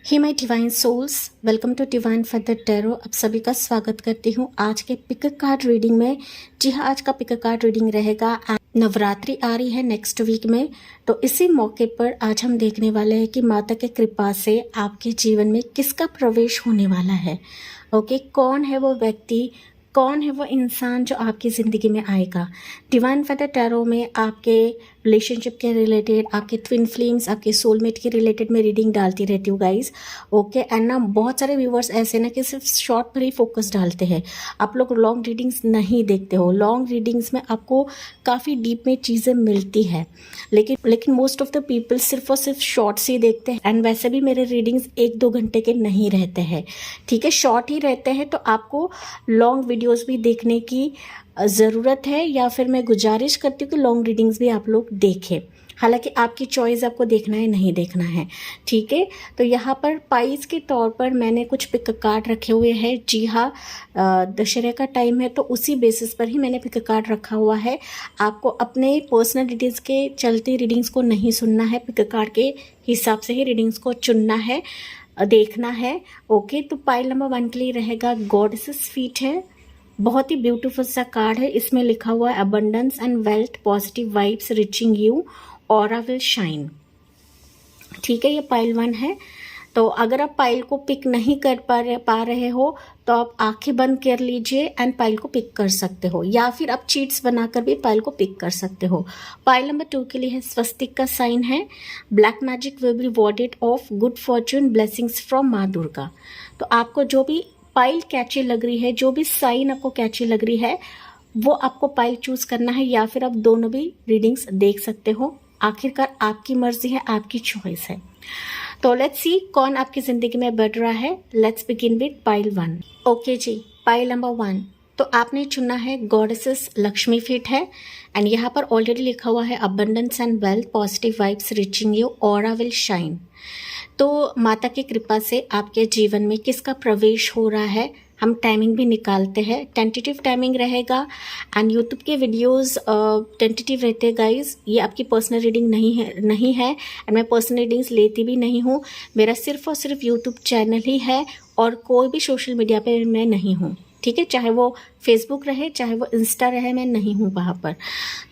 Hey my divine souls, welcome to divine feather tarot. आप सभी का स्वागत करती हूँ आज के पिक कार्ड रीडिंग में। जी हाँ, आज का पिक कार्ड रीडिंग रहेगा। नवरात्रि आ रही है नेक्स्ट वीक में, तो इसी मौके पर आज हम देखने वाले हैं कि माता की कृपा से आपके जीवन में किसका प्रवेश होने वाला है। ओके, कौन है वो व्यक्ति, कौन है वो इंसान जो आपकी ज़िंदगी में आएगा। डिवाइन फैदर टैरो में आपके रिलेशनशिप के रिलेटेड, आपके ट्विन फ्लेम्स, आपके सोलमेट के रिलेटेड मैं रीडिंग डालती रहती हूँ गाइज। ओके, एंड ना बहुत सारे व्यूवर्स ऐसे ना कि सिर्फ शॉर्ट पर ही फोकस डालते हैं। आप लोग लॉन्ग रीडिंग्स नहीं देखते हो। लॉन्ग रीडिंग्स में आपको काफ़ी डीप में चीज़ें मिलती है, लेकिन मोस्ट ऑफ द पीपल सिर्फ और सिर्फ शॉर्ट्स ही देखते हैं। एंड वैसे भी मेरे रीडिंग्स 1-2 घंटे के नहीं रहते हैं, ठीक है, शॉर्ट ही रहते हैं। तो आपको लॉन्ग वीडियोस भी देखने की ज़रूरत है, या फिर मैं गुजारिश करती हूँ कि लॉन्ग रीडिंग्स भी आप लोग देखें। हालांकि आपकी चॉइस, आपको देखना है नहीं देखना है, ठीक है। तो यहाँ पर पाइस के तौर पर मैंने कुछ पिक कार्ड रखे हुए हैं। जी हाँ, दशहरे का टाइम है तो उसी बेसिस पर ही मैंने पिक कार्ड रखा हुआ है। आपको अपने पर्सनल डिटेल्स के चलते रीडिंग्स को नहीं सुनना है, पिक कार्ड के हिसाब से ही रीडिंग्स को चुनना है, देखना है। ओके, तो पाइल नंबर 1 के लिए रहेगा गॉडेसेस फीट है। बहुत ही ब्यूटीफुल सा कार्ड है। इसमें लिखा हुआ है abundance and wealth, positive vibes reaching you, aura will shine. ठीक है, ये पाइल 1 है। तो अगर आप पाइल को पिक नहीं कर पा रहे हो तो आप आंखें बंद कर लीजिए एंड पाइल को पिक कर सकते हो, या फिर आप चीट्स बनाकर भी पाइल को पिक कर सकते हो। पाइल नंबर 2 के लिए है स्वस्तिक का साइन है। Black magic will be rewarded of good Fortune, blessings from माँ दुर्गा। तो आपको जो भी पाइल कैची लग रही है, जो भी साइन आपको कैची लग रही है, वो आपको पाइल चूज करना है, या फिर आप दोनों भी रीडिंग्स देख सकते हो। आखिरकार आपकी मर्जी है, आपकी चॉइस है। तो लेट्स सी कौन आपकी जिंदगी में बढ़ रहा है। Let's begin with pile 1। Okay ji, pile number 1 तो आपने चुना है गॉडेसेस लक्ष्मी फीट है। एंड यहाँ पर ऑलरेडी लिखा हुआ है abundance and wealth, positive vibes reaching you, aura will shine. तो माता की कृपा से आपके जीवन में किसका प्रवेश हो रहा है, हम टाइमिंग भी निकालते हैं। टेंटेटिव टाइमिंग रहेगा एंड यूट्यूब के वीडियोस टेंटेटिव रहते हैं गाइज। ये आपकी पर्सनल रीडिंग नहीं है एंड मैं पर्सनल रीडिंग्स लेती भी नहीं हूँ। मेरा सिर्फ और सिर्फ यूट्यूब चैनल ही है और कोई भी सोशल मीडिया पे मैं नहीं हूँ, ठीक है। चाहे वो फेसबुक रहे, चाहे वो इंस्टा रहे, मैं नहीं हूँ वहाँ पर,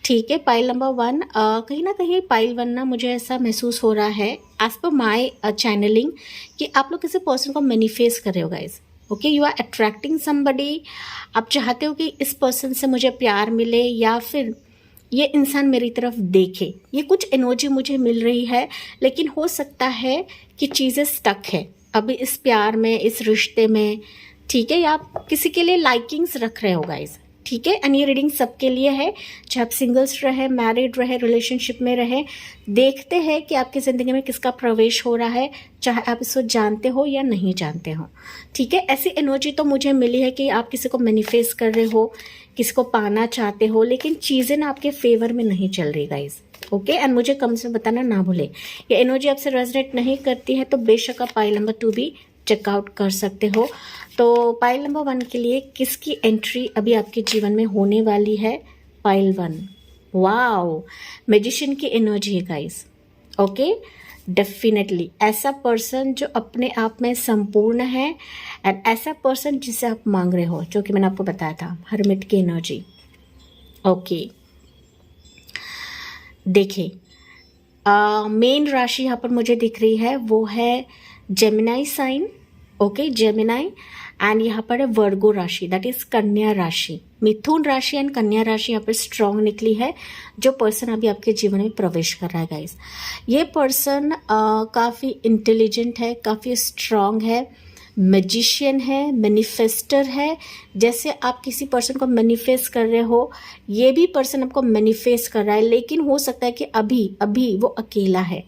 ठीक है। पाइल नंबर 1 कहीं ना कहीं पाइल 1 ना मुझे ऐसा महसूस हो रहा है एज पर माई चैनलिंग कि आप लोग किसी पर्सन को मैनिफेस्ट कर रहे हो guys. Okay, you are attracting somebody. आप चाहते हो कि इस पर्सन से मुझे प्यार मिले, या फिर ये इंसान मेरी तरफ देखे। ये कुछ एनर्जी मुझे मिल रही है, लेकिन हो सकता है कि चीज़ें स्टक है अभी इस प्यार में, इस रिश्ते में, ठीक है। या आप किसी के लिए लाइकिंग्स रख रहे हो गाइज, ठीक है। एंड ये रीडिंग सबके लिए है, चाहे आप सिंगल्स रहे, मैरिड रहे, रिलेशनशिप में रहे। देखते हैं कि आपकी ज़िंदगी में किसका प्रवेश हो रहा है, चाहे आप इसको जानते हो या नहीं जानते हो, ठीक है। ऐसी एनर्जी तो मुझे मिली है कि आप किसी को मैनिफेस्ट कर रहे हो, किसी को पाना चाहते हो, लेकिन चीज़ें ना आपके फेवर में नहीं चल रही गाइज। ओके, एंड मुझे कम से बताना ना भूले। ये एनर्जी आपसे रेजोनेट नहीं करती है तो बेशक आप पाइल नंबर 2 भी चेकआउट कर सकते हो। तो पाइल नंबर 1 के लिए किसकी एंट्री अभी आपके जीवन में होने वाली है। पाइल 1, वाओ, मैजिशियन की एनर्जी है गाइस। ओके, डेफिनेटली ऐसा पर्सन जो अपने आप में संपूर्ण है, एंड ऐसा पर्सन जिसे आप मांग रहे हो, जो कि मैंने आपको बताया था, हरमिट की एनर्जी। ओके, देखिए मेन राशि यहाँ पर मुझे दिख रही है वो है Gemini sign. Okay, Gemini. And यहाँ पर है वर्गो राशि, दैट इज कन्या राशि। मिथुन राशि एंड कन्या राशि यहाँ पर स्ट्रांग निकली है। जो पर्सन अभी आपके जीवन में प्रवेश कर रहा है गाइस, ये पर्सन काफ़ी इंटेलिजेंट है, काफ़ी स्ट्रांग है, मैजिशियन है, मैनिफेस्टर है। जैसे आप किसी पर्सन को मैनिफेस्ट कर रहे हो, ये भी पर्सन आपको मैनिफेस्ट कर रहा है, लेकिन हो सकता है कि अभी वो अकेला है,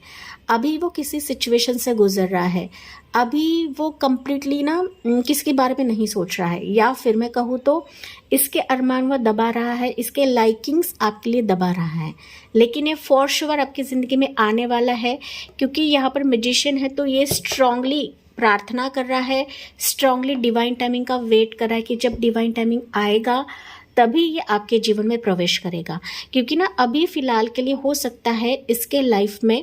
अभी वो किसी सिचुएशन से गुजर रहा है, अभी वो कंप्लीटली ना किसके बारे में नहीं सोच रहा है, या फिर मैं कहूँ तो इसके अरमान वो दबा रहा है, इसके लाइकिंग्स आपके लिए दबा रहा है। लेकिन ये फॉर श्योर आपकी ज़िंदगी में आने वाला है, क्योंकि यहाँ पर मैजिशियन है तो ये स्ट्रांगली प्रार्थना कर रहा है, स्ट्रांगली डिवाइन टाइमिंग का वेट कर रहा है कि जब डिवाइन टाइमिंग आएगा तभी ये आपके जीवन में प्रवेश करेगा। क्योंकि ना अभी फ़िलहाल के लिए हो सकता है इसके लाइफ में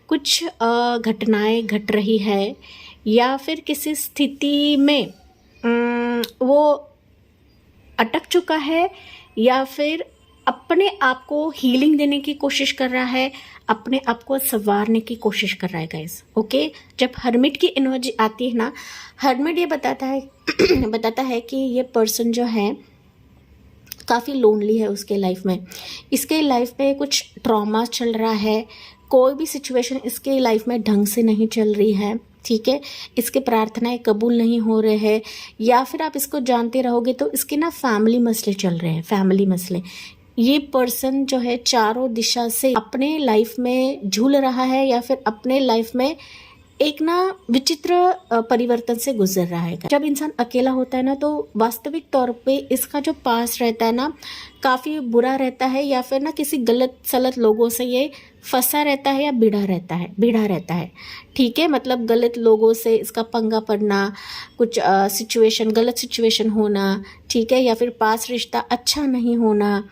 कुछ घटनाएं घट रही है, या फिर किसी स्थिति में वो अटक चुका है, या फिर अपने आप को हीलिंग देने की कोशिश कर रहा है, अपने आप को संवारने की कोशिश कर रहा है गाइस। ओके, जब हर्मिट की एनर्जी आती है ना, हर्मिट ये बताता है कि ये पर्सन जो है काफ़ी लोनली है उसके लाइफ में। इसके लाइफ में कुछ ट्रॉमा चल रहा है, कोई भी सिचुएशन इसके लाइफ में ढंग से नहीं चल रही है, ठीक है। इसके प्रार्थनाएं कबूल नहीं हो रहे हैं, या फिर आप इसको जानते रहोगे तो इसके ना फैमिली मसले चल रहे हैं, फैमिली मसले। ये पर्सन जो है चारों दिशा से अपने लाइफ में झूल रहा है, या फिर अपने लाइफ में एक ना विचित्र परिवर्तन से गुजर रहा है। जब इंसान अकेला होता है ना, तो वास्तविक तौर पे इसका जो पास रहता है ना काफ़ी बुरा रहता है, या फिर ना किसी गलत सलत लोगों से ये फंसा रहता है या भिड़ा रहता है, ठीक है। मतलब गलत लोगों से इसका पंगा पड़ना, कुछ गलत सिचुएशन होना, ठीक है, या फिर पास रिश्ता अच्छा नहीं होना,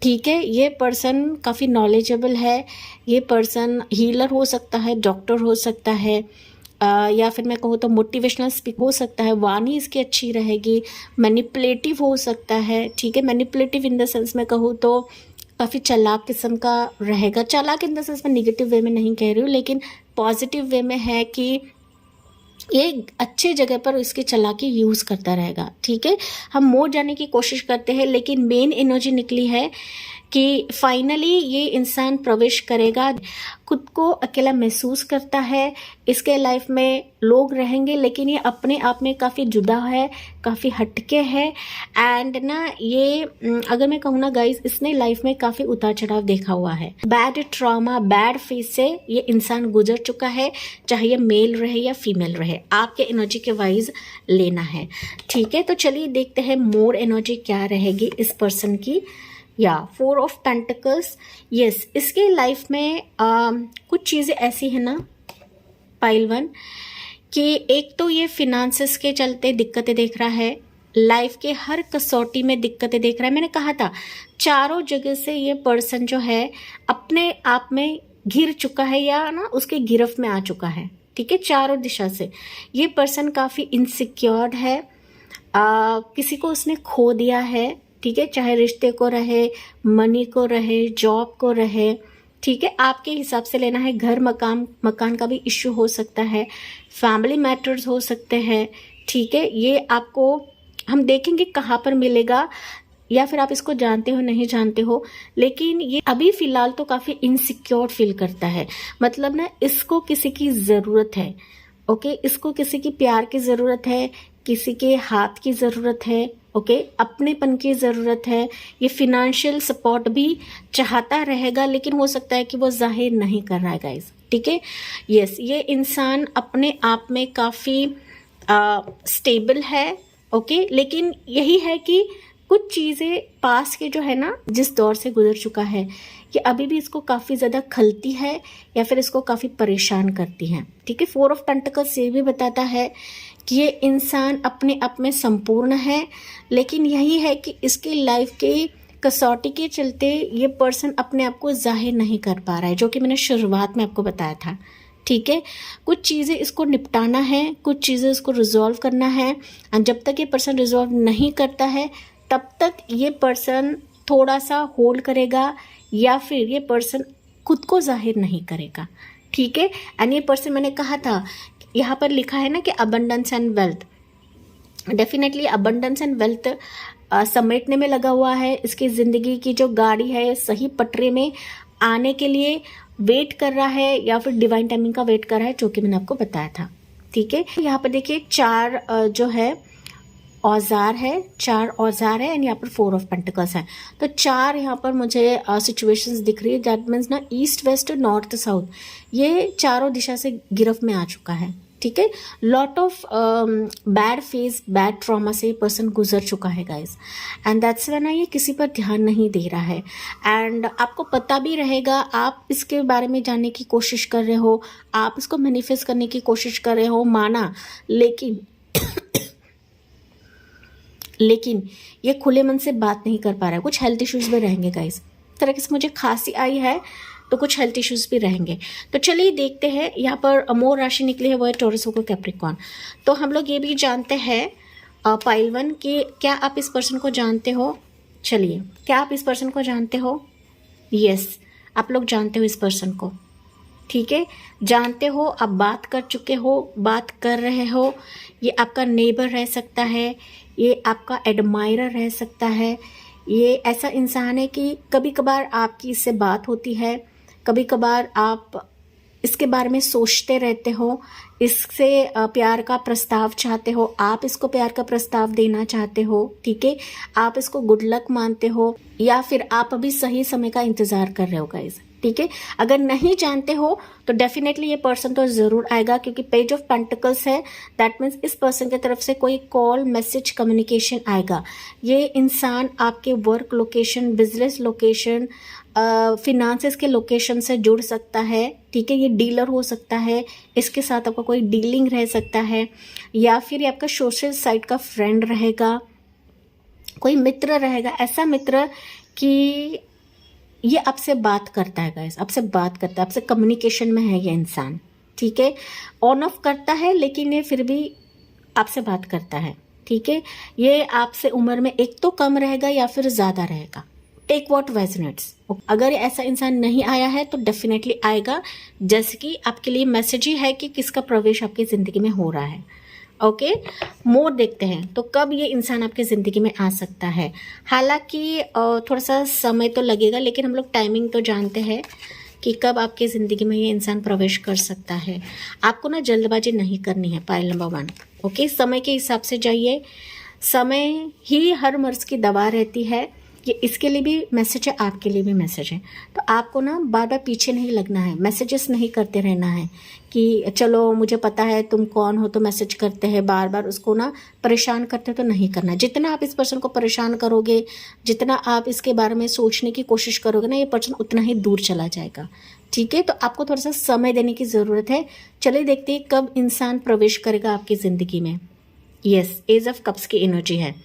ठीक है। ये पर्सन काफ़ी नॉलेजेबल है, ये पर्सन हीलर हो सकता है, डॉक्टर हो सकता है, या फिर मैं कहूँ तो मोटिवेशनल स्पीकर हो सकता है, वाणी इसकी अच्छी रहेगी, मैनिपुलेटिव हो सकता है, ठीक है। मैनिपुलेटिव इन द सेंस में कहूँ तो काफ़ी चालाक किस्म का रहेगा। चालाक इन द सेंस में निगेटिव वे में नहीं कह रही हूँ, लेकिन पॉजिटिव वे में है कि ये अच्छे जगह पर इसकी चालाकी यूज़ करता रहेगा, ठीक है। हम मोड़ जाने की कोशिश करते हैं, लेकिन मेन एनर्जी निकली है कि फाइनली ये इंसान प्रवेश करेगा। खुद को अकेला महसूस करता है, इसके लाइफ में लोग रहेंगे, लेकिन ये अपने आप में काफ़ी जुदा है, काफ़ी हटके है। एंड ना ये अगर मैं कहूँ ना गाइस, इसने लाइफ में काफ़ी उतार चढ़ाव देखा हुआ है, बैड ट्रॉमा, बैड फेज से ये इंसान गुजर चुका है, चाहे ये मेल रहे या फीमेल रहे, आपके एनर्जी के वाइज लेना है, ठीक है। तो चलिए देखते हैं मोर एनर्जी क्या रहेगी इस पर्सन की। या 4 ऑफ पेंटिकल्स, यस, इसके लाइफ में कुछ चीज़ें ऐसी है ना पाइल 1 कि एक तो ये फिनांसेस के चलते दिक्कतें देख रहा है, लाइफ के हर कसौटी में दिक्कतें देख रहा है। मैंने कहा था चारों जगह से ये पर्सन जो है अपने आप में घिर चुका है, या ना उसके गिरफ्त में आ चुका है, ठीक है। चारों दिशा से ये पर्सन काफ़ी इनसिक्योर्ड है, किसी को उसने खो दिया है, ठीक है, चाहे रिश्ते को रहे, मनी को रहे, जॉब को रहे, ठीक है। आपके हिसाब से लेना है, घर मकान का भी इश्यू हो सकता है, फैमिली मैटर्स हो सकते हैं, ठीक है। ये आपको हम देखेंगे कहाँ पर मिलेगा, या फिर आप इसको जानते हो नहीं जानते हो, लेकिन ये अभी फ़िलहाल तो काफ़ी इनसिक्योर फील करता है। मतलब ना इसको किसी की ज़रूरत है, ओके, इसको किसी की प्यार की ज़रूरत है, किसी के हाथ की ज़रूरत है, ओके, अपनेपन की ज़रूरत है। ये फिनेंशियल सपोर्ट भी चाहता रहेगा, लेकिन हो सकता है कि वो जाहिर नहीं कर रहा है गाइस, ठीक है। यस, ये इंसान अपने आप में काफ़ी स्टेबल है, ओके, लेकिन यही है कि कुछ चीज़ें पास के जो है ना, जिस दौर से गुजर चुका है, ये अभी भी इसको काफ़ी ज़्यादा खलती है, या फिर इसको काफ़ी परेशान करती हैं, ठीक है। 4 ऑफ पेंटिकल्स ये भी बताता है कि ये इंसान अपने आप में संपूर्ण है, लेकिन यही है कि इसकी लाइफ के कसौटी के चलते ये पर्सन अपने आप को जाहिर नहीं कर पा रहा है, जो कि मैंने शुरुआत में आपको बताया था, ठीक है। कुछ चीज़ें इसको निपटाना है, कुछ चीज़ें इसको रिजॉल्व करना है, और जब तक ये पर्सन रिजॉल्व नहीं करता है तब तक ये पर्सन थोड़ा सा होल्ड करेगा, या फिर ये पर्सन खुद को जाहिर नहीं करेगा, ठीक है। एंड ये पर्सन, मैंने कहा था यहाँ पर लिखा है ना कि abundance and wealth, definitely abundance and wealth समेटने में लगा हुआ है। इसकी ज़िंदगी की जो गाड़ी है सही पटरी में आने के लिए वेट कर रहा है, या फिर डिवाइन टाइमिंग का वेट कर रहा है, जो कि मैंने आपको बताया था, ठीक है। यहाँ पर देखिए 4 जो है औजार है, 4 औजार है, एंड यहाँ पर 4 ऑफ पेंटिकल्स है। तो 4 यहाँ पर मुझे सिचुएशंस दिख रही है, दैट मीन्स ना ईस्ट वेस्ट नॉर्थ साउथ, ये चारों दिशा से गिरफ्त में आ चुका है, ठीक है। Lot of bad phase, bad trauma से पर्सन गुजर चुका है गाइस, एंड दैट्स व्हाई ना ये किसी पर ध्यान नहीं दे रहा है। एंड आपको पता भी रहेगा, आप इसके बारे में जानने की कोशिश कर रहे हो, आप इसको मैनिफेस्ट करने की कोशिश कर रहे हो, माना, लेकिन ये खुले मन से बात नहीं कर पा रहा है। कुछ हेल्थ इश्यूज में रहेंगे गाइस। तरह से मुझे खांसी आई है, तो कुछ हेल्थ इश्यूज भी रहेंगे। तो चलिए देखते हैं, यहाँ पर मोर राशि निकली है वो है टॉरस को कैप्रिकॉर्न। तो हम लोग ये भी जानते हैं पाइल वन कि क्या आप इस पर्सन को जानते हो। चलिए, क्या आप इस पर्सन को जानते हो? यस, आप लोग जानते हो इस पर्सन को, ठीक है, जानते हो, आप बात कर चुके हो, बात कर रहे हो। ये आपका नेबर रह सकता है, ये आपका एडमायरर रह सकता है। ये ऐसा इंसान है कि कभी कभार आपकी इससे बात होती है, कभी कभार आप इसके बारे में सोचते रहते हो, इससे प्यार का प्रस्ताव चाहते हो, आप इसको प्यार का प्रस्ताव देना चाहते हो, ठीक है, आप इसको गुड लक मानते हो, या फिर आप अभी सही समय का इंतज़ार कर रहे हो गाइस, ठीक है। अगर नहीं जानते हो तो डेफिनेटली ये पर्सन तो ज़रूर आएगा, क्योंकि पेज ऑफ पेंटिकल्स है। दैट मीन्स इस पर्सन की तरफ से कोई कॉल, मैसेज, कम्युनिकेशन आएगा। ये इंसान आपके वर्क लोकेशन, बिजनेस लोकेशन, फिनांसेस के लोकेशन से जुड़ सकता है, ठीक है। ये डीलर हो सकता है, इसके साथ आपका कोई डीलिंग रह सकता है, या फिर ये आपका सोशल साइट का फ्रेंड रहेगा, कोई मित्र रहेगा, ऐसा मित्र कि ये आपसे बात करता है गाइस, आपसे बात करता है, आपसे कम्युनिकेशन में है ये इंसान, ठीक है। ऑन ऑफ करता है लेकिन ये फिर भी आपसे बात करता है, ठीक है। ये आपसे उम्र में एक तो कम रहेगा या फिर ज़्यादा रहेगा, टेक व्हाट रेजोनेट्स। अगर ऐसा इंसान नहीं आया है तो डेफिनेटली आएगा, जैसे कि आपके लिए मैसेज ही है कि किसका प्रवेश आपकी ज़िंदगी में हो रहा है। ओके, मोर देखते हैं तो कब ये इंसान आपकी ज़िंदगी में आ सकता है। हालांकि थोड़ा सा समय तो लगेगा, लेकिन हम लोग टाइमिंग तो जानते हैं कि कब आपकी ज़िंदगी में ये इंसान प्रवेश कर सकता है। आपको ना जल्दबाजी नहीं करनी है, पाइल नंबर 1। ओके, समय के हिसाब से जाइए, समय ही हर मर्ज की दवा रहती है। ये इसके लिए भी मैसेज है, आपके लिए भी मैसेज है। तो आपको ना बार बार पीछे नहीं लगना है, मैसेजेस नहीं करते रहना है कि चलो मुझे पता है तुम कौन हो तो मैसेज करते हैं, बार बार उसको ना परेशान करते तो नहीं करना। जितना आप इस पर्सन को परेशान करोगे, जितना आप इसके बारे में सोचने की कोशिश करोगे ना, ये पर्सन उतना ही दूर चला जाएगा, ठीक है। तो आपको थोड़ा सा समय देने की ज़रूरत है। चलिए देखते हैं कब इंसान प्रवेश करेगा आपकी ज़िंदगी में। यस, एज ऑफ कप्स की एनर्जी है।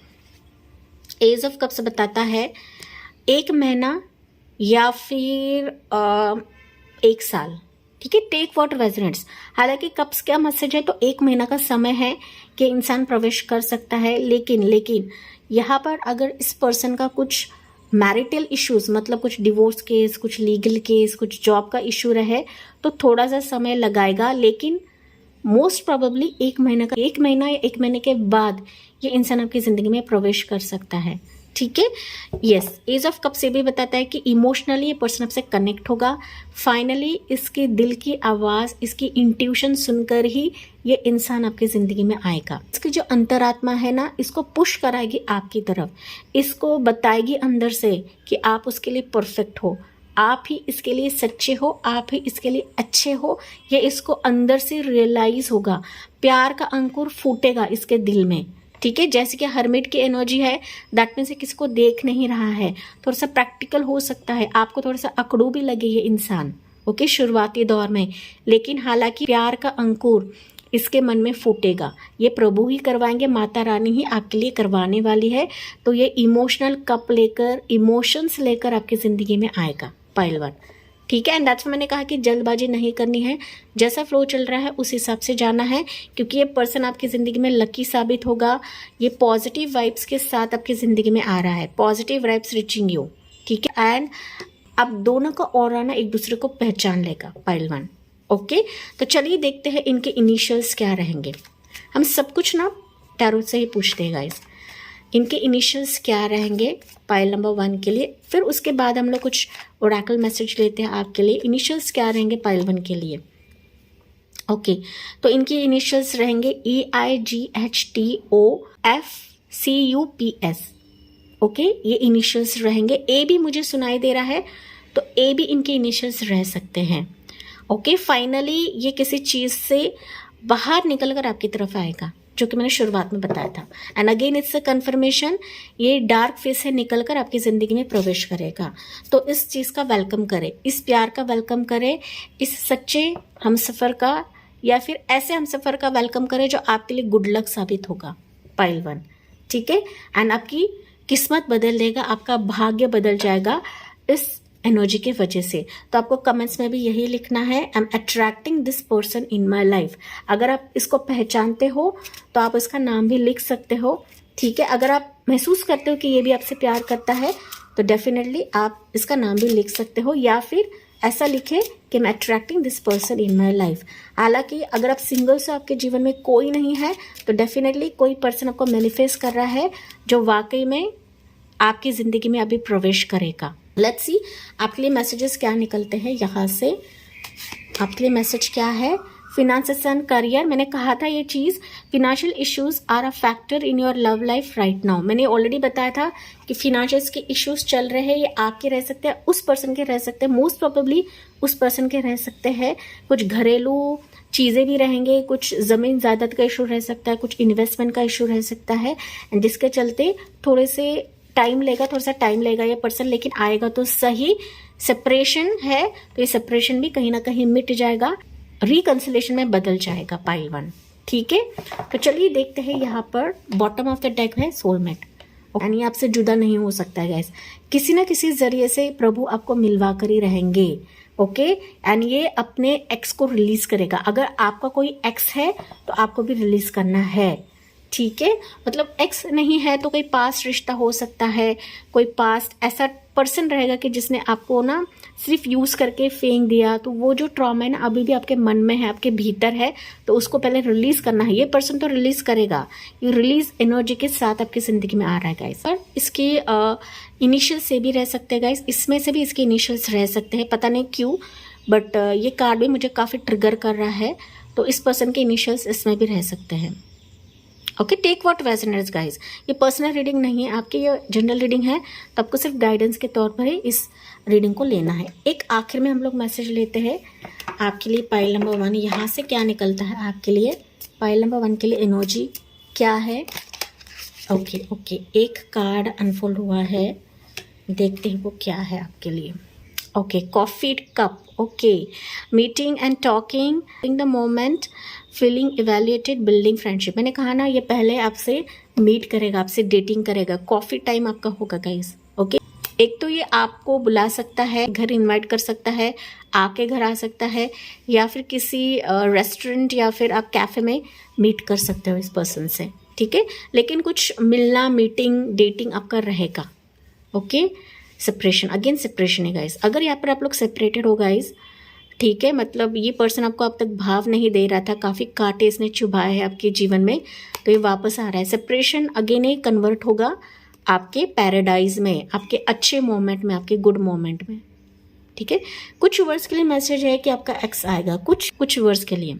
एज ऑफ कप्स बताता है 1 महीना या फिर 1 साल, ठीक है। Take what resonates. हालांकि कप्स क्या मैसेज है, तो 1 महीना का समय है कि इंसान प्रवेश कर सकता है। लेकिन यहाँ पर अगर इस पर्सन का कुछ मैरिटल इश्यूज, मतलब कुछ डिवोर्स केस, कुछ लीगल केस, कुछ जॉब का इशू रहे तो थोड़ा सा समय लगाएगा, लेकिन मोस्ट प्रोबेबली 1 महीना या 1 महीने के बाद ये इंसान आपकी ज़िंदगी में प्रवेश कर सकता है, ठीक है। यस, एज ऑफ कप्स ये भी बताता है कि इमोशनली ये पर्सन आपसे कनेक्ट होगा। फाइनली इसके दिल की आवाज़, इसकी इंट्यूशन सुनकर ही ये इंसान आपकी ज़िंदगी में आएगा। इसकी जो अंतरात्मा है ना, इसको पुश कराएगी आपकी तरफ, इसको बताएगी अंदर से कि आप उसके लिए परफेक्ट हो, आप ही इसके लिए सच्चे हो, आप ही इसके लिए अच्छे हो। ये इसको अंदर से रियलाइज होगा, प्यार का अंकुर फूटेगा इसके दिल में, ठीक है। जैसे कि हर्मिट की एनर्जी है, दैट मीन्स से किसी को देख नहीं रहा है, थोड़ा सा प्रैक्टिकल हो सकता है, आपको थोड़ा सा अकड़ू भी लगे ये इंसान, ओके, शुरुआती दौर में। लेकिन हालांकि प्यार का अंकुर इसके मन में फूटेगा, ये प्रभु ही करवाएंगे, माता रानी ही आपके लिए करवाने वाली है। तो ये इमोशनल कप लेकर, इमोशंस लेकर आपकी ज़िंदगी में आएगा, पाइल 1, ठीक है। एंड दैट्स मैंने कहा कि जल्दबाजी नहीं करनी है, जैसा फ्लो चल रहा है उस हिसाब से जाना है, क्योंकि ये पर्सन आपकी ज़िंदगी में लकी साबित होगा। ये पॉजिटिव वाइब्स के साथ आपकी ज़िंदगी में आ रहा है, पॉजिटिव वाइब्स रीचिंग यू, ठीक है। एंड आप दोनों का ऑरा ना एक दूसरे को पहचान लेगा, पाइल 1, ओके। तो चलिए देखते हैं इनके इनिशियल्स क्या रहेंगे। हम सब कुछ ना टैरो से ही पूछते हैं गाइस, इनके इनिशियल्स क्या रहेंगे पाइल नंबर 1 के लिए। फिर उसके बाद हम लोग कुछ ओरेकल मैसेज लेते हैं आपके लिए, इनिशियल्स क्या रहेंगे पाइल 1 के लिए, ओके। तो इनकी इनिशियल्स रहेंगे EIGHTOFCUPS, ओके, ये इनिशियल्स रहेंगे। ए भी मुझे सुनाई दे रहा है, तो ए भी इनके इनिशियल्स रह सकते हैं, ओके। फाइनली ये किसी चीज़ से बाहर निकल कर आपकी तरफ आएगा, जो कि मैंने शुरुआत में बताया था। And again it's a conformation, ये डार्क फेस से निकलकर आपकी ज़िंदगी में प्रवेश करेगा। तो इस चीज़ का वेलकम करें, इस प्यार का वेलकम करें, इस सच्चे हमसफ़र का या फिर ऐसे हमसफ़र का वेलकम करें जो आपके लिए गुड लक साबित होगा, पाइल 1, ठीक है। एंड आपकी किस्मत बदल देगा, आपका भाग्य बदल जाएगा इस एनर्जी के वजह से। तो आपको कमेंट्स में भी यही लिखना है, I am attracting this person in my life. अगर आप इसको पहचानते हो तो आप इसका नाम भी लिख सकते हो, ठीक है। अगर आप महसूस करते हो कि ये भी आपसे प्यार करता है तो डेफिनेटली आप इसका नाम भी लिख सकते हो, या फिर ऐसा लिखे कि मैं attracting this person in my life. हालांकि अगर आप सिंगल से आपके जीवन में कोई नहीं है तो डेफिनेटली कोई पर्सन आपको मैनिफेस्ट कर रहा है जो वाकई में आपकी ज़िंदगी में अभी प्रवेश करेगा। लेट्स सी आपके लिए मैसेजेस क्या निकलते हैं यहाँ से। आपके लिए मैसेज क्या है? Finances and career. मैंने कहा था ये चीज़, financial issues are a factor in your love life right now. मैंने ऑलरेडी बताया था कि फिनेंशियल्स के इश्यूज चल रहे हैं, ये आपके रह सकते हैं, उस पर्सन के रह सकते हैं, मोस्ट प्रोबेबली उस पर्सन के रह सकते हैं। कुछ घरेलू चीज़ें भी रहेंगे, कुछ ज़मीन जायदाद का इशू रह सकता है, कुछ इन्वेस्टमेंट का इशू रह सकता है, एंड जिसके चलते थोड़ा सा टाइम लेगा ये पर्सन, लेकिन आएगा तो सही। सेपरेशन है तो ये सेपरेशन भी कहीं ना कहीं मिट जाएगा, रिकंसिलेशन में बदल जाएगा पाइल 1, ठीक है। तो चलिए देखते हैं, यहाँ पर बॉटम ऑफ द डेक है सोलमेट, यानी आपसे जुदा नहीं हो सकता है गाइस। किसी ना किसी जरिए से प्रभु आपको मिलवा कर ही रहेंगे, ओके। एंड ये अपने एक्स को रिलीज करेगा। अगर आपका कोई एक्स है तो आपको भी रिलीज करना है, ठीक है। मतलब एक्स नहीं है तो कोई पास्ट रिश्ता हो सकता है, कोई पास्ट ऐसा पर्सन रहेगा कि जिसने आपको ना सिर्फ यूज़ करके फेंक दिया, तो वो जो ट्रॉमा है ना अभी भी आपके मन में है, आपके भीतर है, तो उसको पहले रिलीज करना है। ये पर्सन तो रिलीज करेगा, ये रिलीज एनर्जी के साथ आपकी जिंदगी में आ रहा है गाइस। पर इसके इनिशियल से भी रह सकते हैं गाइस, इसमें से भी इसके इनिशियल्स रह सकते हैं, पता नहीं क्यों, बट ये कार्ड भी मुझे काफ़ी ट्रिगर कर रहा है, तो इस पर्सन के इनिशियल्स इसमें भी रह सकते हैं, okay. Take what resonates guys. ये पर्सनल रीडिंग नहीं है आपकी, ये जनरल रीडिंग है, तो आपको सिर्फ गाइडेंस के तौर पर ही इस रीडिंग को लेना है। एक आखिर में हम लोग मैसेज लेते हैं आपके लिए पाइल नंबर 1। यहाँ से क्या निकलता है आपके लिए? पाइल नंबर 1 के लिए एनर्जी क्या है? ओके, एक कार्ड अनफोल्ड हुआ है, देखते हैं वो क्या है आपके लिए। Okay, coffee cup, okay. Meeting and talking in the moment, feeling evaluated, building friendship. मैंने कहा ना ये पहले आपसे मीट करेगा, आपसे डेटिंग करेगा, कॉफी टाइम आपका होगा गाइस, ओके। एक तो ये आपको बुला सकता है, घर इनवाइट कर सकता है, आपके घर आ सकता है, या फिर किसी रेस्टोरेंट या फिर आप कैफे में मीट कर सकते हो इस पर्सन से, ठीक है। लेकिन कुछ मिलना, मीटिंग, डेटिंग आपका रहेगा, ओके। सेपरेशन, अगेन सेपरेशन है गाइस। अगर यहाँ पर आप लोग सेपरेटेड हो गाइस, ठीक है, मतलब ये पर्सन आपको अब तक भाव नहीं दे रहा था, काफ़ी कांटे इसने चुभाए हैं आपके जीवन में, तो ये वापस आ रहा है। सेपरेशन अगेन ये कन्वर्ट होगा आपके पैराडाइज में, आपके अच्छे मोमेंट में, आपके गुड मोमेंट में, ठीक है। कुछ वर्ड्स के लिए मैसेज है कि आपका एक्स आएगा, कुछ वर्ड्स के लिए।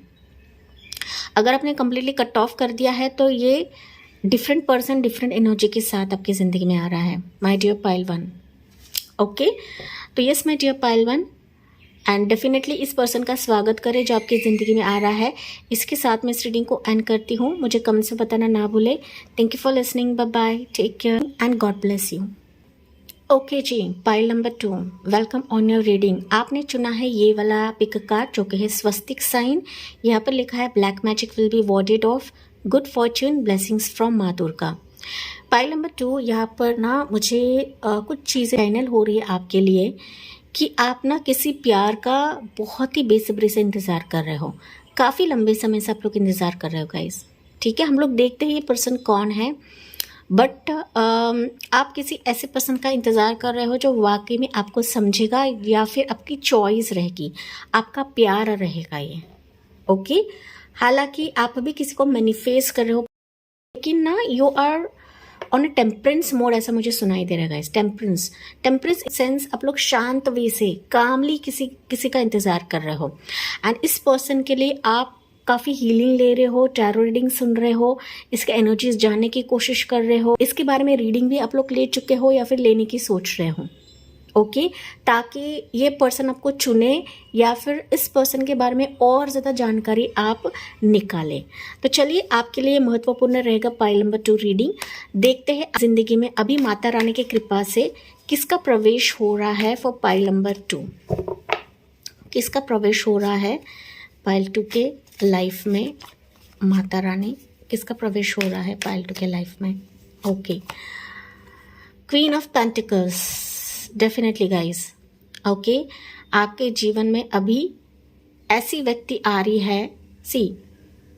अगर आपने कंप्लीटली कट ऑफ कर दिया है तो ये डिफरेंट पर्सन डिफरेंट एनर्जी के साथ आपकी ज़िंदगी में आ रहा है माय डियर पाइल 1, ओके। तो yes my dear pile 1, and definitely इस पर्सन का स्वागत करें जो आपकी ज़िंदगी में आ रहा है। इसके साथ मैं इस रीडिंग को एंड करती हूँ, मुझे कमेंट्स में बताना ना भूले। Thank you for listening, bye bye, take care and God bless you. Okay ji, pile number 2, welcome on your reading. आपने चुना है ये वाला पिक कार्ड जो कि है स्वस्तिक साइन। यहाँ पर लिखा है black magic will be warded off, good fortune, blessings from माँ दुर्गा। पाइल नंबर 2, यहाँ पर ना मुझे कुछ चीज़ें फाइनल हो रही है आपके लिए कि आप ना किसी प्यार का बहुत ही बेसब्री से इंतज़ार कर रहे हो, काफ़ी लंबे समय से आप लोग इंतज़ार कर रहे हो गाइस, ठीक है। हम लोग देखते हैं ये पर्सन कौन है, बट आप किसी ऐसे पर्सन का इंतज़ार कर रहे हो जो वाकई में आपको समझेगा, या फिर आपकी चॉइस रहेगी, आपका प्यार रहेगा ये, ओके। हालांकि आप अभी किसी को मैनिफेस्ट कर रहे हो, लेकिन ना you are on a temperance mode, ऐसा मुझे सुनाई दे रहा है गाइस। टेम्परेंस सेंस, आप लोग शांत वे से कामली किसी का इंतजार कर रहे हो, एंड इस पर्सन के लिए आप काफ़ी हीलिंग ले रहे हो, टैरो रीडिंग सुन रहे हो, इसके एनर्जीज जानने की कोशिश कर रहे हो, इसके बारे में रीडिंग भी आप लोग ले चुके हो या फिर लेने की सोच रहे हो, ओके। ताकि ये पर्सन आपको चुने या फिर इस पर्सन के बारे में और ज़्यादा जानकारी आप निकालें। तो चलिए आपके लिए महत्वपूर्ण रहेगा पाइल नंबर 2 रीडिंग। देखते हैं ज़िंदगी में अभी माता रानी की कृपा से किसका प्रवेश हो रहा है फॉर पाइल नंबर 2। किसका प्रवेश हो रहा है पाइल 2 के लाइफ में, माता रानी किसका प्रवेश हो रहा है पाइल 2 के लाइफ में, okay. Queen of pentacles, definitely guys, okay, आपके जीवन में अभी ऐसी व्यक्ति आ रही है, सी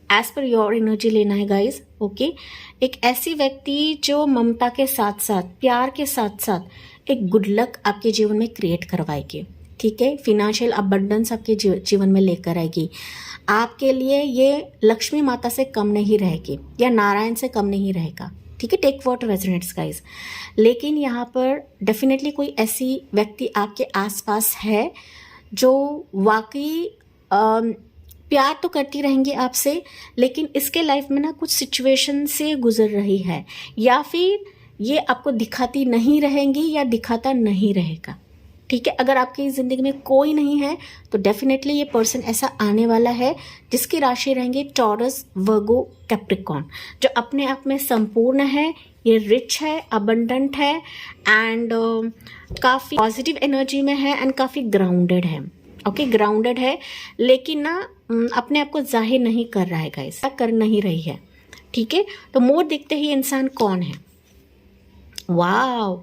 एज पर योर एनर्जी लेना है गाइज, ओके। एक ऐसी व्यक्ति जो ममता के साथ साथ, प्यार के साथ साथ एक गुड लक आपके जीवन में क्रिएट करवाएगी, ठीक है। फिनेंशियल अबंडेंस आपके जीवन में लेकर आएगी। आपके लिए ये लक्ष्मी माता से कम नहीं रहेगी या नारायण से कम नहीं रहेगा, ठीक है। Take what resonates guys. लेकिन यहाँ पर डेफिनेटली कोई ऐसी व्यक्ति आपके आसपास है जो वाकई प्यार तो करती रहेंगी आपसे, लेकिन इसके लाइफ में ना कुछ सिचुएशन से गुजर रही है, या फिर ये आपको दिखाती नहीं रहेंगी या दिखाता नहीं रहेगा, ठीक है। अगर आपकी ज़िंदगी में कोई नहीं है तो डेफिनेटली ये पर्सन ऐसा आने वाला है जिसकी राशि रहेंगे टॉरस, वर्गो, कैप्रिकॉर्न, जो अपने आप में संपूर्ण है, ये रिच है, अबंडेंट है एंड काफ़ी पॉजिटिव एनर्जी में है एंड काफ़ी ग्राउंडेड है, ओके। ग्राउंडेड है लेकिन ना अपने आप को जाहिर नहीं कर रहा है गाइस, कर नहीं रही है, ठीक है। तो मोर दिखते ही इंसान कौन है? वाव,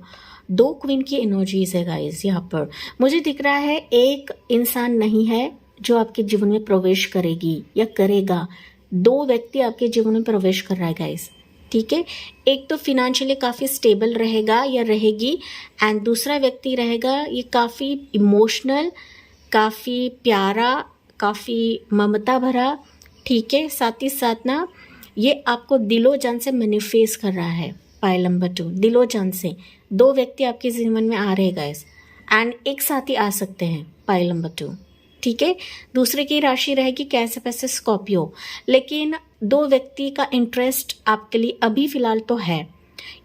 2 क्वीन की एनर्जीज है गाइस। यहाँ पर मुझे दिख रहा है एक इंसान नहीं है जो आपके जीवन में प्रवेश करेगी या करेगा, 2 व्यक्ति आपके जीवन में प्रवेश कर रहा है गाइस, ठीक है। एक तो फिनेंशियली काफ़ी स्टेबल रहेगा या रहेगी एंड दूसरा व्यक्ति रहेगा ये काफ़ी इमोशनल, काफ़ी प्यारा, काफ़ी ममता भरा, ठीक है। साथ ही साथ ना ये आपको दिलो जान से मैनिफेस्ट कर रहा है। पाइल नंबर 2, दिलो जान से 2 व्यक्ति आपके जीवन में आ रहे हैं गाइस एंड एक साथ ही आ सकते हैं। पाइल नंबर 2, ठीक है। दूसरे की राशि रहेगी कैसे पैसे, स्कॉर्पियो। लेकिन 2 व्यक्ति का इंटरेस्ट आपके लिए अभी फ़िलहाल तो है,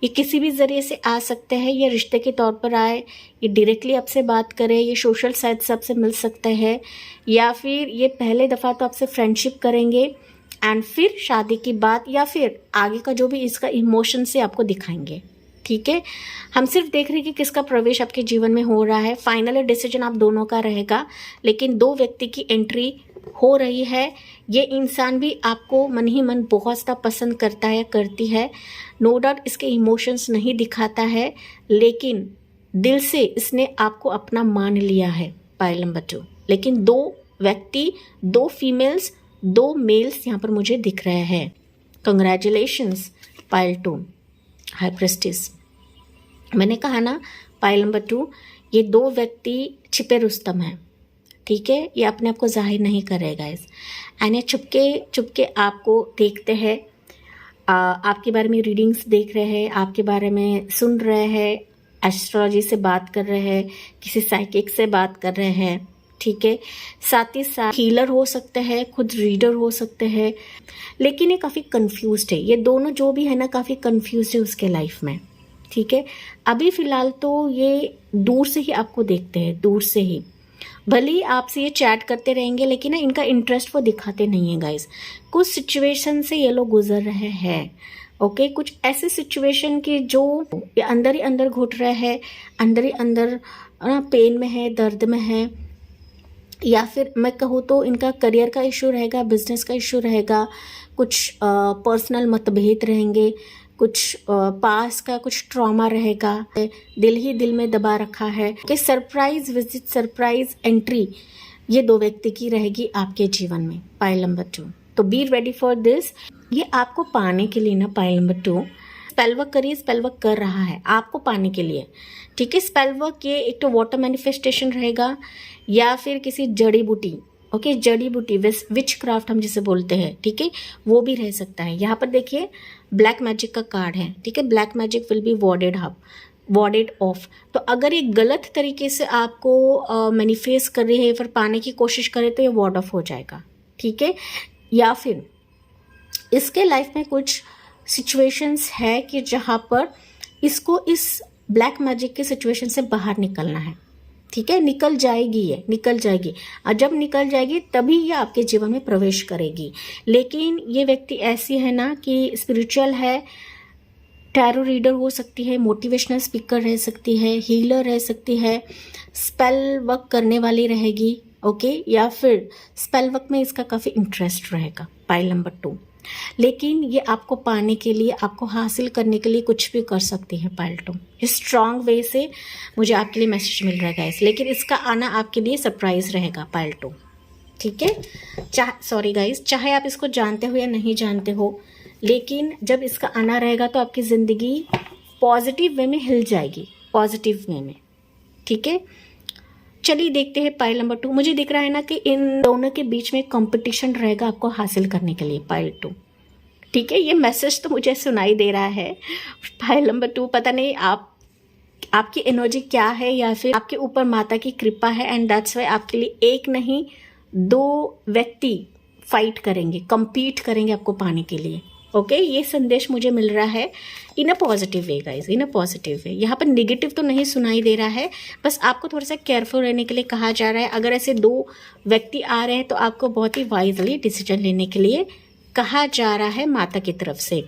ये किसी भी ज़रिए से आ सकते हैं, ये रिश्ते के तौर पर आए, ये डायरेक्टली आपसे बात करें, ये सोशल साइट से आपसे मिल सकते हैं, या फिर ये पहले दफ़ा तो आपसे फ्रेंडशिप करेंगे एंड फिर शादी की बात या फिर आगे का जो भी इसका इमोशन से आपको दिखाएंगे, ठीक है। हम सिर्फ देख रहे हैं कि किसका प्रवेश आपके जीवन में हो रहा है। फाइनल डिसीजन आप दोनों का रहेगा, लेकिन 2 व्यक्ति की एंट्री हो रही है। ये इंसान भी आपको मन ही मन बहुत ज़्यादा पसंद करता है, करती है, नो डाउट इसके इमोशंस नहीं दिखाता है, लेकिन दिल से इसने आपको अपना मान लिया है। पाइल नंबर 2, लेकिन 2 व्यक्ति, 2 फीमेल्स, 2 मेल्स यहाँ पर मुझे दिख रहे हैं। Congratulations pile 2, high prestige. मैंने कहा ना पाइल नंबर 2, ये 2 व्यक्ति छिपे रुस्तम हैं, ठीक है। ये अपने आप को जाहिर नहीं करेगा इस एंड ये चुपके आपको देखते हैं, आपके बारे में रीडिंग्स देख रहे हैं, आपके बारे में सुन रहे हैं, एस्ट्रोलॉजी से बात कर रहे हैं, किसी साइकिक से बात कर रहे हैं, ठीक है। साथ ही साथ हीलर हो सकते हैं, खुद रीडर हो सकते हैं, लेकिन ये काफ़ी कंफ्यूज्ड है। ये दोनों जो भी है ना काफ़ी कंफ्यूज्ड है उसके लाइफ में, ठीक है। अभी फ़िलहाल तो ये दूर से ही आपको देखते हैं, दूर से ही, भले ही आपसे ये चैट करते रहेंगे, लेकिन ना इनका इंटरेस्ट वो दिखाते नहीं है गाइस। कुछ सिचुएशन से ये लोग गुजर रहे हैं, ओके। कुछ ऐसे सिचुएशन के जो ये अंदर ही अंदर घुट रहे हैं, अंदर ही अंदर पेन में है, दर्द में है, या फिर मैं कहूँ तो इनका करियर का इशू रहेगा, बिजनेस का इशू रहेगा, कुछ पर्सनल मतभेद रहेंगे, कुछ पास का कुछ ट्रॉमा रहेगा, दिल ही दिल में दबा रखा है कि सरप्राइज विजिट, सरप्राइज एंट्री ये 2 व्यक्ति की रहेगी आपके जीवन में। पाइल नंबर 2, तो बी रेडी फॉर दिस। ये आपको पाने के लिए ना पाइल नंबर 2 स्पेल वर्क करिए, स्पेल वर्क कर रहा है आपको पाने के लिए, ठीक है। स्पेल वर्क ये एक तो वाटर मैनिफेस्टेशन रहेगा या फिर किसी जड़ी बूटी, ओके, जड़ी बूटी विच क्राफ्ट हम जिसे बोलते हैं, ठीक है, वो भी रह सकता है। यहाँ पर देखिए ब्लैक मैजिक का कार्ड है, ठीक है। Black magic will be warded off. तो अगर ये गलत तरीके से आपको मैनिफेस्ट कर रही है, फिर पाने की कोशिश करे तो ये वॉर्ड ऑफ हो जाएगा, ठीक है। या फिर इसके लाइफ में कुछ सिचुएशंस है कि जहाँ पर इसको इस ब्लैक मैजिक के सिचुएशन से बाहर निकलना है, ठीक है। निकल जाएगी, ये निकल जाएगी, और जब निकल जाएगी तभी ये आपके जीवन में प्रवेश करेगी। लेकिन ये व्यक्ति ऐसी है ना कि स्पिरिचुअल है, टैरो रीडर हो सकती है, मोटिवेशनल स्पीकर रह सकती है, हीलर रह सकती है, स्पेल वर्क करने वाली रहेगी, ओके, या फिर स्पेल वर्क में इसका काफ़ी इंटरेस्ट रहेगा। पाइल नंबर 2, लेकिन ये आपको पाने के लिए, आपको हासिल करने के लिए कुछ भी कर सकती है पाइल 2। इस स्ट्रांग वे से मुझे आपके लिए मैसेज मिल रहा है गाइस, लेकिन इसका आना आपके लिए सरप्राइज रहेगा पाइल 2, ठीक है। सॉरी गाइस, चाहे आप इसको जानते हो या नहीं जानते हो, लेकिन जब इसका आना रहेगा तो आपकी ज़िंदगी पॉजिटिव वे में हिल जाएगी, पॉजिटिव वे में, ठीक है। चलिए देखते हैं पाइल नंबर 2। मुझे दिख रहा है ना कि इन दोनों के बीच में कंपटीशन रहेगा आपको हासिल करने के लिए, पाइल 2, ठीक है। ये मैसेज तो मुझे सुनाई दे रहा है पाइल नंबर 2। पता नहीं आपकी एनर्जी क्या है, या फिर आपके ऊपर माता की कृपा है, एंड दैट्स वाई आपके लिए एक नहीं 2 व्यक्ति फाइट करेंगे, compete करेंगे आपको पाने के लिए, ओके। ये संदेश मुझे मिल रहा है in a positive way guys, in a positive way. यहाँ पर नेगेटिव तो नहीं सुनाई दे रहा है, बस आपको थोड़ा सा केयरफुल रहने के लिए कहा जा रहा है। अगर ऐसे 2 व्यक्ति आ रहे हैं तो आपको बहुत ही वाइजली डिसीजन लेने के लिए कहा जा रहा है माता की तरफ से।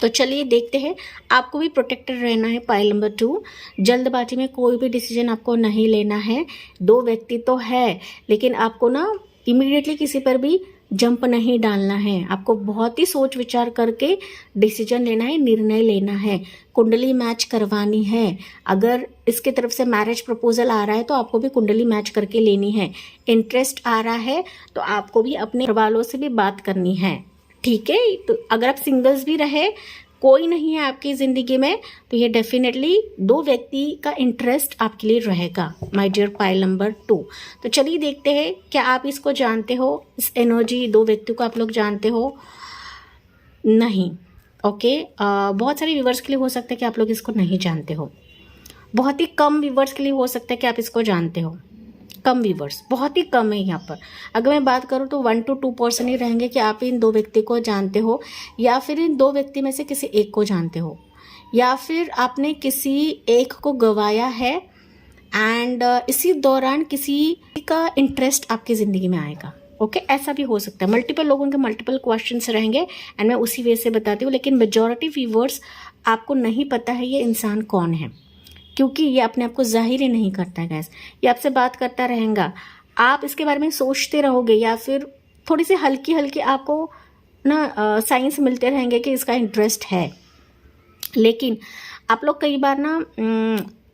तो चलिए देखते हैं, आपको भी प्रोटेक्टेड रहना है पाइल नंबर 2। जल्दबाजी में कोई भी डिसीजन आपको नहीं लेना है। 2 व्यक्ति तो है, लेकिन आपको ना इमीडिएटली किसी पर भी जंप नहीं डालना है। आपको बहुत ही सोच विचार करके डिसीजन लेना है, निर्णय लेना है। कुंडली मैच करवानी है। अगर इसके तरफ से मैरिज प्रपोजल आ रहा है तो आपको भी कुंडली मैच करके लेनी है। इंटरेस्ट आ रहा है तो आपको भी अपने घर वालों से भी बात करनी है, ठीक है। तो अगर आप सिंगल्स भी रहे, कोई नहीं है आपकी ज़िंदगी में, तो ये डेफिनेटली 2 व्यक्ति का इंटरेस्ट आपके लिए रहेगा माय डियर पाइल नंबर 2। तो चलिए देखते हैं, क्या आप इसको जानते हो, इस एनर्जी 2 व्यक्तियों को आप लोग जानते हो? नहीं, ओके। बहुत सारे व्यूवर्स के लिए हो सकता है कि आप लोग इसको नहीं जानते हो। बहुत ही कम व्यूवर्स के लिए हो सकता है कि आप इसको जानते हो। कम व्यूवर्स, बहुत ही कम है यहाँ पर। अगर मैं बात करूँ तो 1 to 2% ही रहेंगे कि आप इन 2 व्यक्ति को जानते हो, या फिर इन 2 व्यक्ति में से किसी एक को जानते हो, या फिर आपने किसी एक को गंवाया है एंड इसी दौरान किसी का इंटरेस्ट आपकी ज़िंदगी में आएगा, ओके। ऐसा भी हो सकता है। मल्टीपल लोगों के मल्टीपल क्वेश्चंस रहेंगे एंड मैं उसी वे से बताती हूँ, लेकिन मेजॉरिटी व्यूवर्स आपको नहीं पता है ये इंसान कौन है, क्योंकि ये अपने आप को जाहिर ही नहीं करता है गैस। ये आपसे बात करता रहेगा, आप इसके बारे में सोचते रहोगे, या फिर थोड़ी सी हल्की हल्की आपको ना साइंस मिलते रहेंगे कि इसका इंटरेस्ट है, लेकिन आप लोग कई बार ना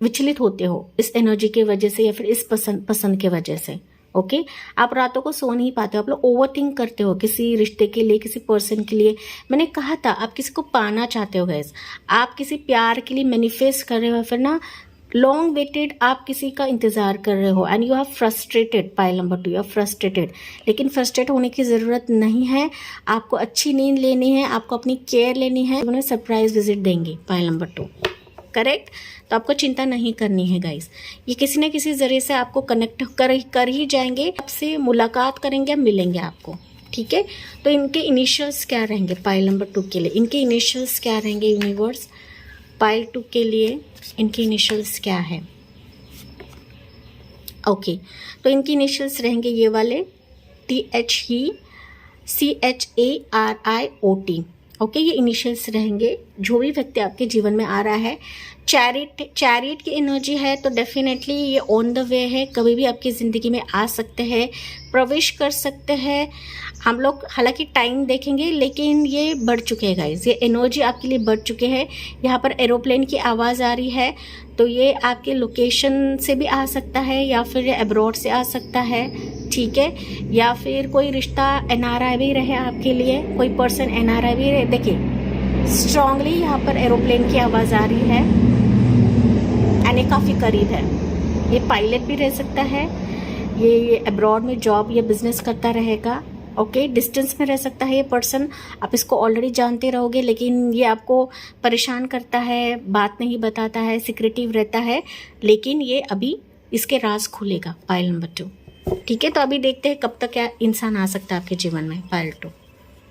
विचलित होते हो इस एनर्जी की वजह से, या फिर इस पसंद के वजह से, ओके। आप रातों को सो नहीं पाते हो, आप लोग ओवरथिंक करते हो किसी रिश्ते के लिए, किसी पर्सन के लिए। मैंने कहा था आप किसी को पाना चाहते हो गैस, आप किसी प्यार के लिए मैनिफेस्ट कर रहे हो, फिर ना लॉन्ग वेटेड आप किसी का इंतजार कर रहे हो and you are frustrated. Pile number 2, you are frustrated, लेकिन फ्रस्ट्रेट होने की ज़रूरत नहीं है। आपको अच्छी नींद लेनी है, आपको अपनी केयर लेनी है। उन्हें सरप्राइज विजिट देंगे पाइल नंबर 2, करेक्ट। तो आपको चिंता नहीं करनी है गाइस, ये किसी न किसी जरिए से आपको कनेक्ट कर ही जाएंगे, आपसे मुलाकात करेंगे, मिलेंगे आपको, ठीक है। तो इनके इनिशियल्स क्या रहेंगे पाइल नंबर 2 के लिए? इनके इनिशियल्स क्या रहेंगे यूनिवर्स? पाइल 2 के लिए इनके इनिशियल्स क्या है? ओके, तो इनके इनिशियल्स रहेंगे ये वाले THECHARIOT, ओके। ये इनिशियल्स रहेंगे जो भी व्यक्ति आपके जीवन में आ रहा है। चैरिट की एनर्जी है तो डेफिनेटली ये ऑन द वे है, कभी भी आपकी ज़िंदगी में आ सकते हैं, प्रवेश कर सकते हैं। हम लोग हालांकि टाइम देखेंगे, लेकिन ये बढ़ चुके हैं गाइस, ये एनर्जी आपके लिए बढ़ चुके हैं। यहाँ पर एरोप्लेन की आवाज़ आ रही है, तो ये आपके लोकेशन से भी आ सकता है, या फिर अब्रॉड से आ सकता है, ठीक है। या फिर कोई रिश्ता NRI भी रहे आपके लिए, कोई पर्सन NRI भी रहे। देखिए स्ट्रांगली यहाँ पर एरोप्लेन की आवाज़ आ रही है एंड ये काफ़ी करीब है। ये पायलट भी रह सकता है, ये अब्रॉड में जॉब या बिजनेस करता रहेगा, ओके। डिस्टेंस में रह सकता है ये पर्सन, आप इसको ऑलरेडी जानते रहोगे, लेकिन ये आपको परेशान करता है, बात नहीं बताता है, सिक्रेटिव रहता है, लेकिन ये अभी इसके राज खुलेगा पाइल नंबर 2, ठीक है। तो अभी देखते हैं कब तक क्या इंसान आ सकता है आपके जीवन में। पाइल 2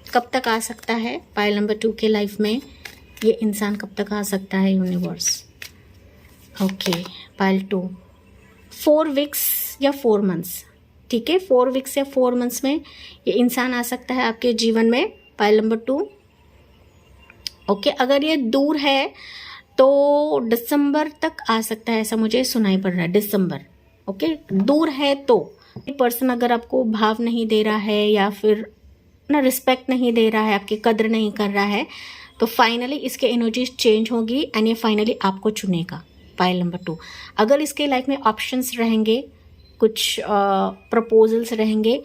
कब तक आ सकता है पाइल नंबर 2 के लाइफ में, ये इंसान कब तक आ सकता है यूनिवर्स? ओके, पाइल 2 4 वीक्स या 4 मंथ्स, ठीक है। 4 वीक्स या 4 मंथ्स में ये इंसान आ सकता है आपके जीवन में, पाइल नंबर 2, ओके। अगर ये दूर है तो दिसंबर तक आ सकता है, ऐसा मुझे सुनाई पड़ रहा है, दिसंबर, ओके। दूर है तो पर्सन अगर आपको भाव नहीं दे रहा है, या फिर ना रिस्पेक्ट नहीं दे रहा है, आपकी कदर नहीं कर रहा है, तो फाइनली इसके एनर्जीज चेंज होगी एंड ये फाइनली आपको चुनेगा। पाइल नंबर 2, अगर इसके लाइफ में ऑप्शंस रहेंगे, कुछ प्रपोजल्स रहेंगे,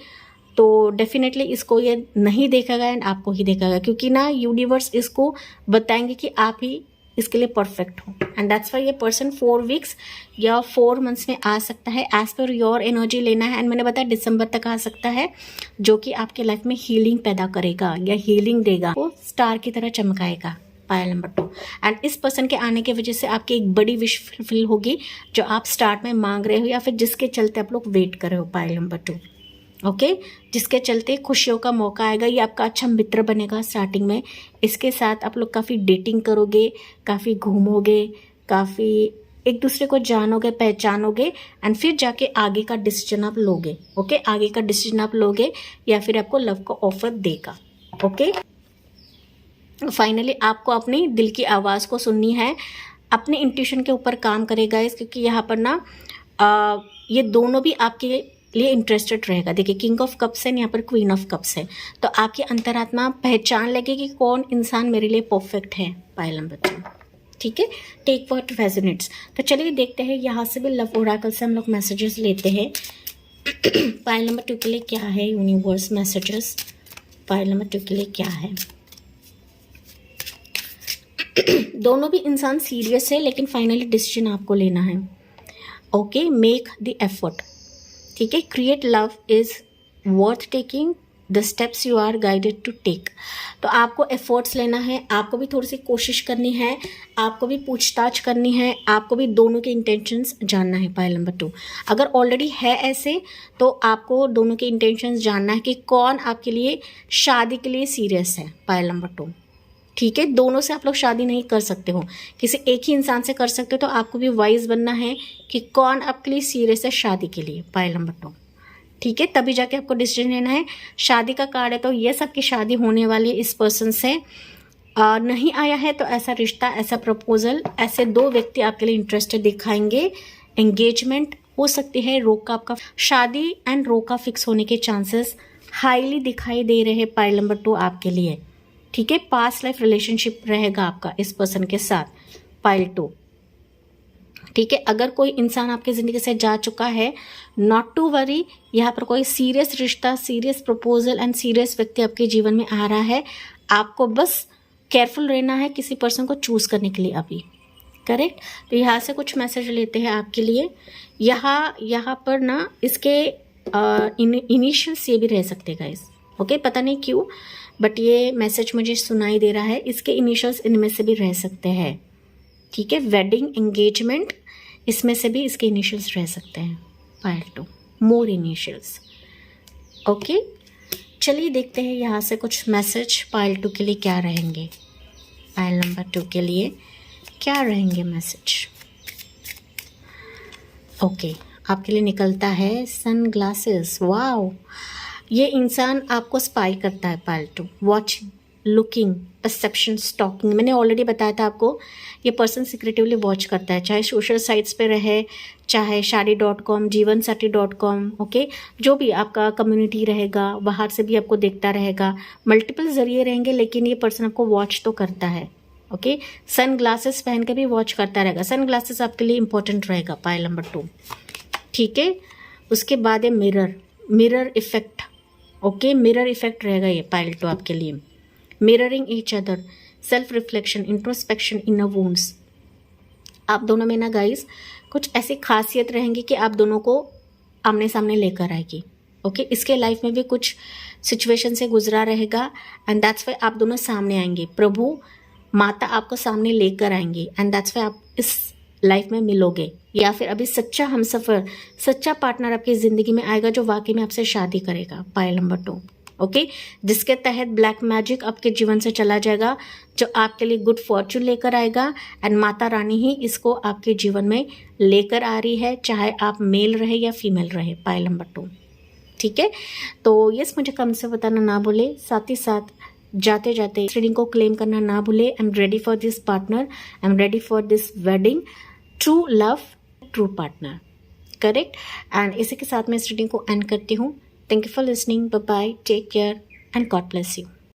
तो डेफिनेटली इसको ये नहीं देखेगा एंड आपको ही देखेगा, क्योंकि ना यूनिवर्स इसको बताएंगे कि आप ही इसके लिए परफेक्ट हो। एंड दैट्स वाई ये पर्सन 4 वीक्स या 4 मंथ्स में आ सकता है। एज पर योर एनर्जी लेना है एंड मैंने बताया दिसंबर तक आ सकता है, जो कि आपके लाइफ में हीलिंग पैदा करेगा या हीलिंग देगा, वो स्टार की तरह चमकाएगा। पायल नंबर 2, एंड इस पर्सन के आने की वजह से आपकी एक बड़ी विश फुलफिल होगी जो आप स्टार्ट में मांग रहे हो या फिर जिसके चलते आप लोग वेट कर रहे हो। पायल नंबर 2, ओके, जिसके चलते खुशियों का मौका आएगा, ये आपका अच्छा मित्र बनेगा स्टार्टिंग में। इसके साथ आप लोग काफ़ी डेटिंग करोगे, काफ़ी घूमोगे, काफ़ी एक दूसरे को जानोगे, पहचानोगे एंड फिर जाके आगे का डिसीजन आप लोगे। ओके, आगे का डिसीजन आप लोगे या फिर आपको लव का ऑफर देगा। ओके, फाइनली आपको अपनी दिल की आवाज़ को सुननी है, अपने इंट्यूशन के ऊपर काम करेगा इस, क्योंकि यहाँ पर ना ये दोनों भी आपके लिए इंटरेस्टेड रहेगा। देखिए, किंग ऑफ कप्स है, यहाँ पर क्वीन ऑफ कप्स है, तो आपकी अंतरात्मा पहचान लेगी कि कौन इंसान मेरे लिए परफेक्ट है। पाइल नंबर 2, ठीक है, टेक व्हाट रेजोनेट्स। तो चलिए देखते हैं, यहाँ से भी लव ओरेकल से हम लोग मैसेजेस लेते हैं। पाइल नंबर 2 के लिए क्या है यूनिवर्स मैसेजेस, पाइल नंबर 2 के लिए क्या है। दोनों भी इंसान सीरियस है, लेकिन फाइनली डिसीजन आपको लेना है। ओके, मेक द एफर्ट, ठीक है, create love is worth taking the steps you are guided to take. तो आपको एफर्ट्स लेना है, आपको भी थोड़ी सी कोशिश करनी है, आपको भी पूछताछ करनी है, आपको भी दोनों के इंटेंशंस जानना है। पाइल नंबर 2, अगर ऑलरेडी है ऐसे तो आपको दोनों के इंटेंशंस जानना है कि कौन आपके लिए शादी के लिए सीरियस है। पाइल नंबर 2, ठीक है, दोनों से आप लोग शादी नहीं कर सकते हो, किसी एक ही इंसान से कर सकते हो, तो आपको भी वाइज बनना है कि कौन आपके लिए सीरियस है शादी के लिए। पाइल नंबर 2, ठीक है, तभी जाके आपको डिसीजन लेना है। शादी का कार्ड है, तो ये सबकी शादी होने वाली है इस पर्सन से। नहीं आया है तो ऐसा रिश्ता, ऐसा प्रपोजल, ऐसे 2 व्यक्ति आपके लिए इंटरेस्टेड दिखाएंगे। एंगेजमेंट हो सकती है, रोका आपका शादी एंड रोका फिक्स होने के चांसेस हाईली दिखाई दे रहे हैं। पाइल नंबर 2 आपके लिए, ठीक है, पास्ट लाइफ रिलेशनशिप रहेगा आपका इस पर्सन के साथ। पाइल 2, ठीक है, अगर कोई इंसान आपकी ज़िंदगी से जा चुका है, नॉट टू वरी, यहाँ पर कोई सीरियस रिश्ता, सीरियस प्रपोजल एंड सीरियस व्यक्ति आपके जीवन में आ रहा है। आपको बस केयरफुल रहना है किसी पर्सन को चूज़ करने के लिए अभी। करेक्ट, तो यहाँ से कुछ मैसेज लेते हैं आपके लिए। यहाँ पर ना इसके इनिशियल्स ये भी रह सकते हैं गाइस। ओके, पता नहीं क्यों बट ये मैसेज मुझे सुनाई दे रहा है, इसके इनिशियल्स इनमें से भी रह सकते हैं। ठीक है, वेडिंग, एंगेजमेंट, इसमें से भी इसके इनिशियल्स रह सकते हैं। पाइल 2, मोर इनिशियल्स। ओके, चलिए देखते हैं यहाँ से कुछ मैसेज पाइल 2 के लिए क्या रहेंगे। पाइल नंबर 2 के लिए क्या रहेंगे मैसेज। ओके, आपके लिए निकलता है सन ग्लासेस। वाओ, ये इंसान आपको स्पाई करता है। Pile 2, watch, looking, perception, stalking. मैंने ऑलरेडी बताया था आपको, ये पर्सन सिक्रेटिवली वॉच करता है, चाहे सोशल साइट्स पे रहे, चाहे शादी.com, जीवनसाथी.com, ओके, जो भी आपका कम्युनिटी रहेगा बाहर से भी आपको देखता रहेगा, मल्टीपल जरिए रहेंगे, लेकिन ये पर्सन आपको वॉच तो करता है। ओके, सन ग्लासेस पहन के भी वॉच करता रहेगा। सन ग्लासेस आपके लिए इंपॉर्टेंट रहेगा। पाइल नंबर 2, ठीक है, उसके बाद है mirror effect. Okay, mirror effect रहेगा ये पाइल 2 आपके लिए। Mirroring each other, self reflection, introspection, inner wounds. आप दोनों में ना गाइस कुछ ऐसी खासियत रहेंगी कि आप दोनों को आमने सामने लेकर आएगी। ओके, इसके लाइफ में भी कुछ सिचुएशन से गुजरा रहेगा एंड दैट्स वाई आप दोनों सामने आएंगे। प्रभु माता आपको सामने लेकर आएंगी एंड दैट्स वाई आप इस लाइफ में मिलोगे, या फिर अभी सच्चा हमसफर, सच्चा पार्टनर आपकी ज़िंदगी में आएगा जो वाकई में आपसे शादी करेगा। पाइल नंबर 2, ओके, जिसके तहत ब्लैक मैजिक आपके जीवन से चला जाएगा, जो आपके लिए गुड फॉर्चून लेकर आएगा एंड माता रानी ही इसको आपके जीवन में लेकर आ रही है, चाहे आप मेल रहे या फीमेल रहे। पाइल नंबर 2, ठीक है, तो यस, मुझे कम से बताना ना भूले, साथ ही साथ जाते जाते रीडिंग को क्लेम करना ना भूले। I am ready for this partner, I am ready for this wedding, true love, true partner. Correct, and इसी के साथ मैं इस रीडिंग को एंड करती हूँ। Thank you for listening, bye bye, take care and God bless you.